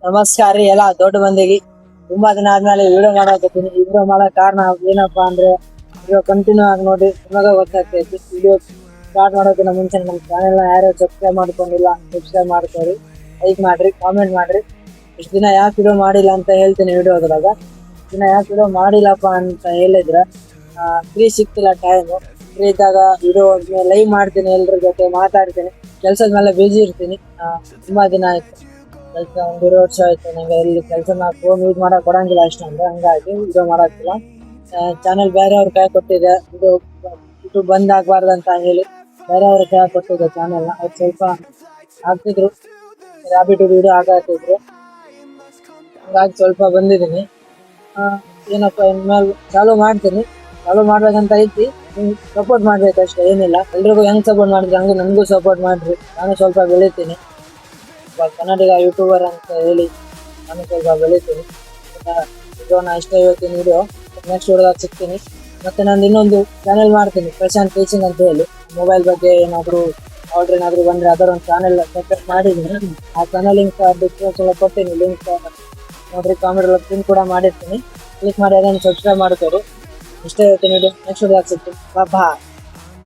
ನಮಸ್ಕಾರ ರೀ ಎಲ್ಲ ದೊಡ್ಡ ಮಂದಿಗೆ. ತುಂಬಾ ದಿನ ಆದ್ಮೇಲೆ ವಿಡಿಯೋ ಮಾಡಕತ್ತೀನಿ. ವಿಡಿಯೋ ಮಾಡೋ ಕಾರಣ ಏನಪ್ಪಾ ಅಂದ್ರೆ ವಿಡಿಯೋ ಕಂಟಿನ್ಯೂ ಆಗಿ ನೋಡಿ ನಿಮಗ ಗೊತ್ತಾಗ್ತೈತಿ. ವಿಡಿಯೋ ಸ್ಟಾರ್ಟ್ ಮಾಡೋದಕ್ಕಿಂತ ಮುಂಚೆ ನಮ್ಮ ಚಾನೆಲ್ ಯಾರು ಸಬ್ಸ್ಕ್ರೈಬ್ ಮಾಡ್ಕೊಂಡಿಲ್ಲ ಸಬ್ಸ್ಕ್ರೈಬ್ ಮಾಡ್ಕೊರಿ, ಲೈಕ್ ಮಾಡ್ರಿ, ಕಾಮೆಂಟ್ ಮಾಡ್ರಿ. ಇಷ್ಟು ದಿನ ಯಾಕೆ ವಿಡಿಯೋ ಮಾಡಿಲ್ಲ ಅಂತ ಹೇಳ್ತೀನಿ ವಿಡಿಯೋದ್ರಾಗ. ದಿನ ಯಾಕೆ ವಿಡಿಯೋ ಮಾಡಿಲ್ಲಪ್ಪ ಅಂತ ಹೇಳಿದ್ರೆ ಫ್ರೀ ಸಿಕ್ತಿಲ್ಲ ಟೈಮು. ಫ್ರೀ ಇದ್ದಾಗ ವಿಡಿಯೋ ಲೈವ್ ಮಾಡ್ತೀನಿ, ಎಲ್ರ ಜೊತೆ ಮಾತಾಡ್ತೀನಿ. ಕೆಲ್ಸದ ಮೇಲೆ ಬಿಜಿ ಇರ್ತೀನಿ. ತುಂಬಾ ದಿನ ಆಯ್ತು ಕೆಲಸ, ಒಂದು 2 ವರ್ಷ ಆಯ್ತು ನಂಗೆ ಇಲ್ಲಿ ಕೆಲಸ. ಫೋನ್ ಯೂಸ್ ಮಾಡಕ್ ಕೊಡಂಗಿಲ್ಲ ಅಷ್ಟೊಂದು, ಹಂಗಾಗಿ ವಿಡಿಯೋ ಮಾಡಕ್ಕಿಲ್ಲ. ಚಾನೆಲ್ ಬೇರೆಯವ್ರ ಕೈ ಕೊಟ್ಟಿದೆ, ವಿಡಿಯೋ ಯೂಟ್ಯೂಬ್ ಬಂದ್ ಆಗ್ಬಾರ್ದು ಅಂತ ಹೇಳಿ ಬೇರೆಯವ್ರ ಕೈ ಕೊಟ್ಟಿದೆ ಚಾನೆಲ್ನ. ಅವ್ರು ಸ್ವಲ್ಪ ಆಗ್ತಿದ್ರು, ರಾಬಿಟ್ ವಿಡಿಯೋ ಹಾಕತ್ತಿದ್ರು, ಹಂಗಾಗಿ ಸ್ವಲ್ಪ ಬಂದಿದ್ದೀನಿ. ಏನಪ್ಪ ಇನ್ಮೇಲೆ ಚಾಲೂ ಮಾಡ್ತೀನಿ. ಚಾಲೂ ಮಾಡ್ಬೇಕಂತ ಐತಿ, ಸಪೋರ್ಟ್ ಮಾಡ್ಬೇಕಷ್ಟೇ, ಏನಿಲ್ಲ. ಎಲ್ರಿಗೂ ಹೆಂಗ್ ಸಪೋರ್ಟ್ ಮಾಡಿದ್ರೆ ಹಂಗೆ ನನ್ಗೂ ಸಪೋರ್ಟ್ ಮಾಡ್ರಿ. ನಾನು ಸ್ವಲ್ಪ ಬೆಳಿತೀನಿ, ಕನ್ನಡಿಗ ಯೂಟ್ಯೂಬರ್ ಅಂತ ಹೇಳಿ ನಾನು ಸ್ವಲ್ಪ ಬೆಳಿತೀನಿ. ವಿಡಿಯೋನ ಇಷ್ಟ ಹೇಳ್ತೀನಿ. ವಿಡಿಯೋ ನೆಕ್ಸ್ಟ್ ವಿಡಿಯೋದಾಗ ಸಿಗ್ತೀನಿ. ಮತ್ತೆ ನಾನು ಇನ್ನೊಂದು ಚಾನೆಲ್ ಮಾಡ್ತೀನಿ, ಪ್ರಶಾಂತ್ ಟೀಚಿಂಗ್ ಅಂತ ಹೇಳಿ. ಮೊಬೈಲ್ ಬಗ್ಗೆ ಏನಾದ್ರು ಆರ್ಡರ್ ಏನಾದ್ರು ಬಂದ್ರೆ ಅದರ ಒಂದು ಚಾನೆಲ್ ಸೆಪರೇಟ್ ಮಾಡಿದ್ದೀನಿ. ಆ ಚಾನೆಲ್ ಲಿಂಕ್ ಡಿಸ್ಕ್ರಿಪ್ಷನ್ ಕೊಡ್ತೀನಿ, ಲಿಂಕ್ ನೋಡ್ರಿ. ಕಾಮೆಂಟ್ ಪಿನ್ ಕೂಡ ಮಾಡಿರ್ತೀನಿ, ಕ್ಲಿಕ್ ಮಾಡಿ ಅದನ್ನು ಸಬ್ಸ್ಕ್ರೈಬ್ ಮಾಡ್ಕೋರಿ. ಇಷ್ಟ ಹೇಳ್ತೀನಿ. ನೆಕ್ಸ್ಟ್ ವಿಡಿಯೋದಾಗ ಸಿಗ್ತೀನಿ. ಬಾ.